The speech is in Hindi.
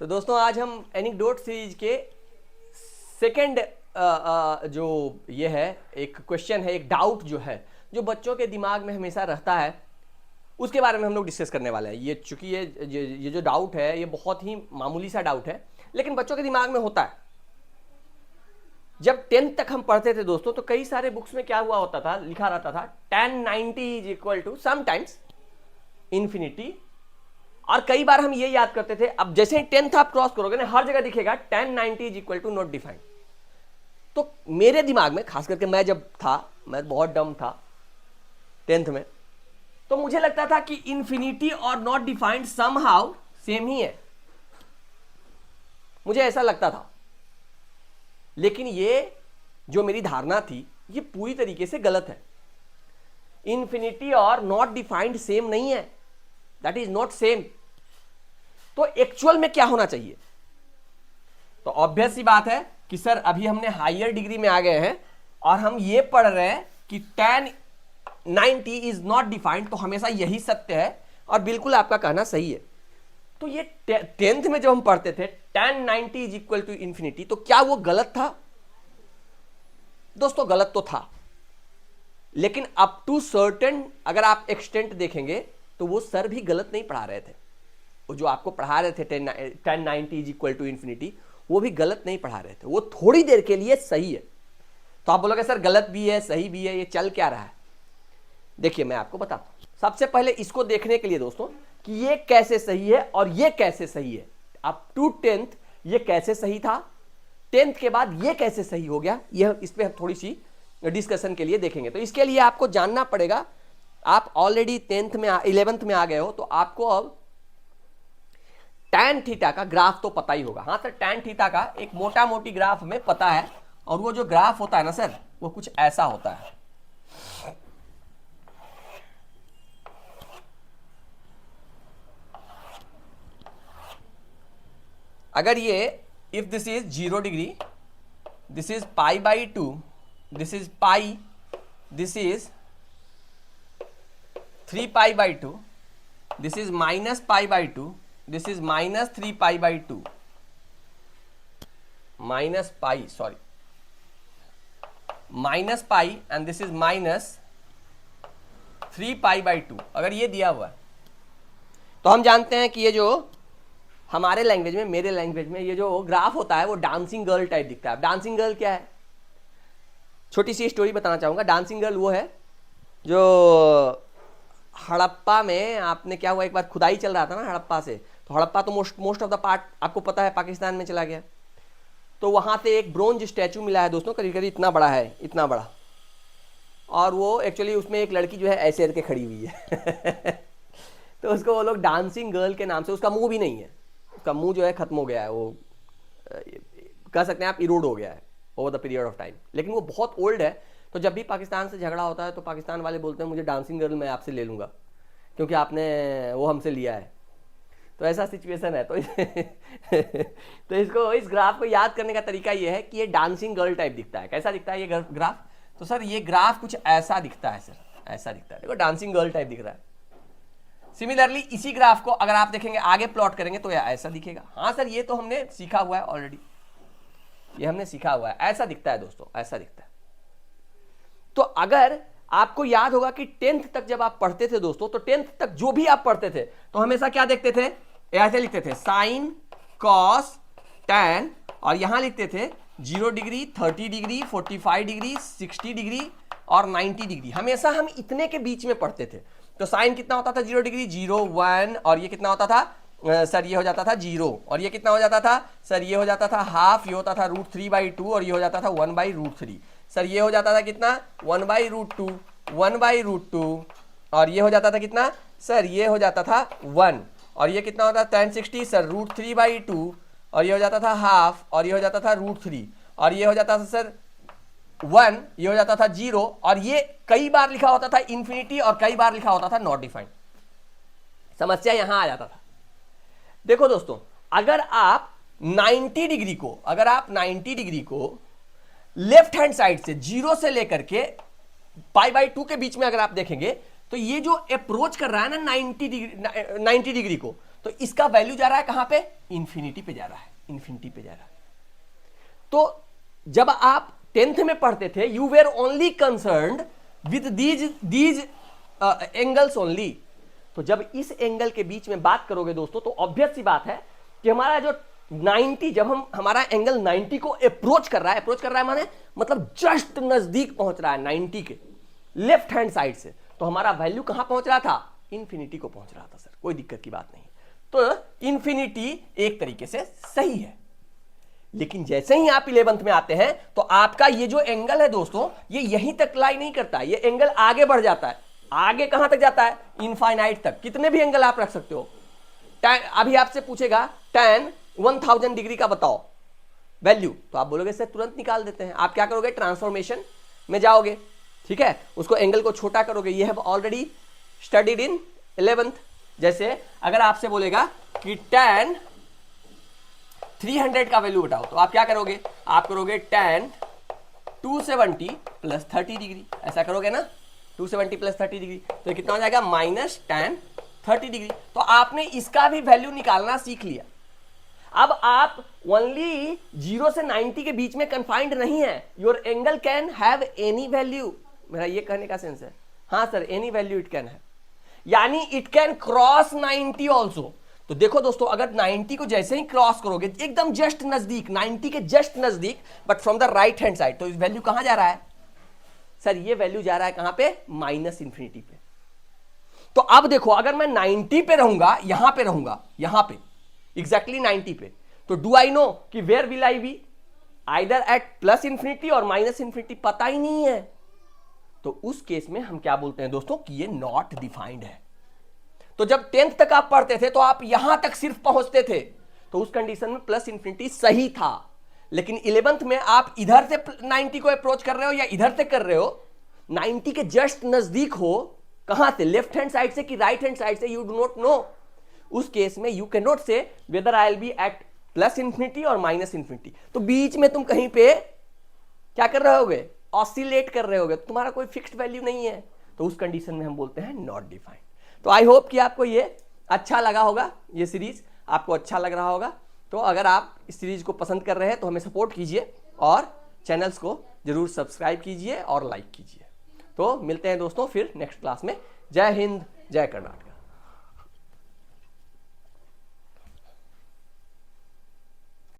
तो दोस्तों आज हम एनेक्डोट सीरीज के सेकंड जो ये है एक क्वेश्चन है, एक डाउट जो है जो बच्चों के दिमाग में हमेशा रहता है, उसके बारे में हम लोग डिस्कस करने वाले हैं। ये चूंकि ये जो डाउट है ये बहुत ही मामूली सा डाउट है, लेकिन बच्चों के दिमाग में होता है। जब 10th तक हम पढ़ते थे दोस्तों, तो कई सारे बुक्स में क्या हुआ होता था, लिखा रहता था tan 90 is equal to sometimes infinity. और कई बार हम ये याद करते थे, अब जैसे ही 10th आप क्रॉस करोगे ना, हर जगह दिखेगा tan 90 is equal to not defined. तो मेरे दिमाग में, खास करके मैं जब था, मैं बहुत डम था 10th में, तो मुझे लगता था कि इंफिनिटी और नॉट डिफाइंड समहाउ सेम ही है, मुझे ऐसा लगता था। लेकिन ये जो मेरी धारणा थी ये पूरी तरीके से गलत है। इंफिनिटी और नॉट डिफाइंड सेम नहीं है, दैट इज नॉट सेम। तो एक्चुअल में क्या होना चाहिए? तो ऑब्वियस सी बात है कि सर अभी हमने हायर डिग्री में आ गए हैं और हम ये पढ़ रहे हैं कि tan 90 इज नॉट डिफाइंड, तो हमेशा यही सत्य है। और बिल्कुल आपका कहना सही है। तो ये 10th में जब हम पढ़ते थे tan 90 is equal to infinity, तो क्या वो गलत था? दोस्तों गलत तो था, लेकिन अप टू सर्टेन अगर आप एक्सटेंट देखेंगे तो वो सर भी गलत नहीं पढ़ा रहे थे। वो जो आपको पढ़ा रहे थे tan 90 is equal to infinity, वो भी गलत नहीं पढ़ा रहे थे, वो थोड़ी देर के लिए सही है। तो आप बोलोगे सर गलत भी है सही भी है, ये चल क्या रहा है? देखिए मैं आपको बताता हूं। सबसे पहले इसको देखने के लिए दोस्तों कि ये कैसे सही है और ये कैसे सही है। अप टू 10th ये कैसे सही था, 10th के बाद ये कैसे सही हो गया, यह इस पे हम थोड़ी सी डिस्कशन के लिए देखेंगे। तो इसके लिए आपको जानना पड़ेगा, आप ऑलरेडी 10th में 11th में आ गए हो, तो आपको अब tan थीटा का ग्राफ तो पता ही होगा। हाँ सर, tan थीटा का एक मोटा मोटी ग्राफ हमें पता है, और वो जो ग्राफ होता है ना सर, वो कुछ ऐसा होता है। अगर ये if this is 0 degree, this is pi by 2, this is pi, this is 3 pi by 2, this is minus pi by 2, this is minus 3 pi by 2, minus pi, sorry minus pi, and this is minus 3 pi by 2। अगर ये दिया हुआ है तो हम जानते हैं कि ये जो हमारे लैंग्वेज में, मेरे लैंग्वेज में, ये जो ग्राफ होता है वो डांसिंग गर्ल टाइप दिखता है। डांसिंग गर्ल क्या है? छोटी सी स्टोरी बताना चाहूंगा। डांसिंग गर्ल वो है जो हड़प्पा में, आपने क्या हुआ, एक बार खुदाई चल रहा था ना हड़प्पा से, तो हड़प्पा तो मोस्ट ऑफ द पार्ट आपको पता है पाकिस्तान में चला गया। तो वहां से एक ब्रोंज स्टैचू मिला है दोस्तों, करीब करीब इतना बड़ा है, इतना बड़ा। और वो एक्चुअली उसमें एक लड़की जो है ऐसे करके खड़ी हुई है तो उसको वो लोग डांसिंग गर्ल के नाम से, उसका मुंह भी नहीं है, उसका मुंह जो है खत्म हो गया है, वो कह सकते हैं आप इरोड हो गया है over the period of time, लेकिन वो बहुत ओल्ड है। तो जब भी पाकिस्तान से झगड़ा होता है तो पाकिस्तान वाले बोलते हैं मुझे डांसिंग गर्ल मैं आपसे ले लूँगा क्योंकि आपने वो हमसे लिया है। तो ऐसा सिचुएशन है। तो तो इसको, इस ग्राफ को याद करने का तरीका ये है कि ये डांसिंग गर्ल टाइप दिखता है। कैसा दिखता है ये ग्राफ? तो सर ये ग्राफ कुछ ऐसा दिखता है सर, ऐसा दिखता है, देखो डांसिंग गर्ल टाइप दिख रहा है। सिमिलरली इसी ग्राफ को अगर आप देखेंगे, आगे प्लॉट करेंगे तो ऐसा दिखेगा। हाँ सर ये तो हमने सीखा हुआ है ऑलरेडी, ये हमने सीखा हुआ है, ऐसा दिखता है दोस्तों, ऐसा दिखता है। तो अगर आपको याद होगा कि 10th तक जब आप पढ़ते थे दोस्तों, तो 10th तक जो भी आप पढ़ते थे तो हमेशा क्या देखते थे, ऐसे लिखते थे साइन कॉस टैन, और यहां लिखते थे 0 डिग्री, 30 डिग्री, 45 डिग्री, 60 डिग्री और 90 डिग्री। हमेशा हम इतने के बीच में पढ़ते थे। तो साइन कितना होता था 0 डिग्री, 0 1, और ये कितना होता था सर, ये हो जाता था 0, और ये कितना हो जाता था सर, ये हो जाता था हाफ, ये होता था √3/2, और ये हो जाता था 1/√3। सर ये हो जाता था कितना 1/√2, 1/√2, और ये हो जाता था कितना सर, ये हो जाता था 1, और ये कितना होता था tan 60 सर √3/2, और ये हो जाता था हाफ, और ये हो जाता था √3, और ये हो जाता था सर 1, ये हो जाता था 0, और ये कई बार लिखा होता था इंफिनिटी और कई बार लिखा होता था नॉट डिफाइंड। समस्या यहां आ जाता था। देखो दोस्तों, अगर आप 90 डिग्री को, अगर आप 90 डिग्री को लेफ्ट हैंड साइड से 0 से लेकर के π/2 के बीच में अगर आप देखेंगे, तो ये जो अप्रोच कर रहा है ना 90 डिग्री को, तो इसका वैल्यू जा रहा है कहां पे, इंफिनिटी पे जा रहा है, इंफिनिटी पे जा रहा है। तो जब आप 10th में पढ़ते थे, you were only concerned with these angles only. तो जब इस एंगल के बीच में बात करोगे दोस्तों, तो ऑब्वियस सी बात है कि हमारा जो 90, जब हमारा एंगल 90 को अप्रोच कर रहा है माने मतलब जस्ट नजदीक पहुंच रहा है 90 के लेफ्ट हैंड साइड से, तो हमारा वैल्यू कहां पहुंच रहा था, इंफिनिटी को पहुंच रहा था सर, कोई दिक्कत की बात नहीं। तो इंफिनिटी एक तरीके से सही है। लेकिन जैसे ही आप 11th में आते हैं तो आपका ये जो एंगल है दोस्तों, ये यहीं तक लाई नहीं करता, ये एंगल आगे बढ़ जाता है। आगे कहां तक जाता है, इनफाइनाइट तक। कितने भी एंगल आप रख सकते हो। अभी आपसे पूछेगा tan 1000 डिग्री का बताओ वैल्यू, तो आप बोलोगे सर तुरंत निकाल देते हैं। आप क्या करोगे, ट्रांसफॉर्मेशन में जाओगे, ठीक है, उसको एंगल को छोटा करोगे। ये have already studied in 11th। जैसे अगर आपसे बोलेगा कि tan 300 का वैल्यू बताओ, तो आप क्या करोगे, आप करोगे tan 270 प्लस 30 डिग्री, ऐसा करोगे ना, 270 प्लस 30 डिग्री, तो ये कितना हो जाएगा, माइनस tan 30 डिग्री। तो आपने इसका भी वैल्यू निकालना सीख लिया। अब आप ओनली 0 से 90 के बीच में कन्फाइंड नहीं है, your angle can have any value. मेरा ये कहने का सेंस है, हाँ sir, any value it can है, यानी इट कैन क्रॉस 90 ऑल्सो। तो देखो दोस्तों, अगर 90 को जैसे ही क्रॉस करोगे, एकदम जस्ट नजदीक, 90 के जस्ट नजदीक, but from the right hand side, तो इस वैल्यू कहां जा रहा है सर, ये वैल्यू जा रहा है कहां पे, माइनस इंफिनिटी पे। तो अब देखो, अगर मैं 90 पे रहूंगा, यहां पे रहूंगा, यहां पे एग्जैक्टली 90 पे, तो डू आई नो कि where will I be, either at plus infinity और माइनस इंफिनिटी, पता ही नहीं है। तो उस केस में हम क्या बोलते हैं दोस्तों कि ये नॉट डिफाइंड है। तो जब 10th तक आप पढ़ते थे तो आप यहां तक सिर्फ पहुंचते थे, तो उस कंडीशन में प्लस इंफिनिटी सही था। लेकिन 11th में आप इधर से 90 को अप्रोच कर रहे हो या इधर से कर रहे हो, 90 के जस्ट नजदीक हो, कहां से, लेफ्ट हैंड साइड से कि राइट हैंड साइड से, यू डू नॉट नो। उस केस में you can not say whether I will be at plus infinity और माइनस इंफिनिटी। तो बीच में तुम कहीं पे क्या कर रहे होगे, ऑसिलेट कर रहे होगे, तुम्हारा कोई फिक्स्ड वैल्यू नहीं है, तो उस कंडीशन में हम बोलते हैं नॉट डिफाइंड। तो आई होप कि आपको ये अच्छा लगा होगा, ये सीरीज आपको अच्छा लग रहा होगा। तो अगर आप इस सीरीज को पसंद कर रहे हैं तो हमें सपोर्ट कीजिए और चैनल्स को जरूर सब्सक्राइब कीजिए और लाइक कीजिए। तो मिलते हैं दोस्तों फिर नेक्स्ट क्लास में। जय हिंद, जय कर्नाटक।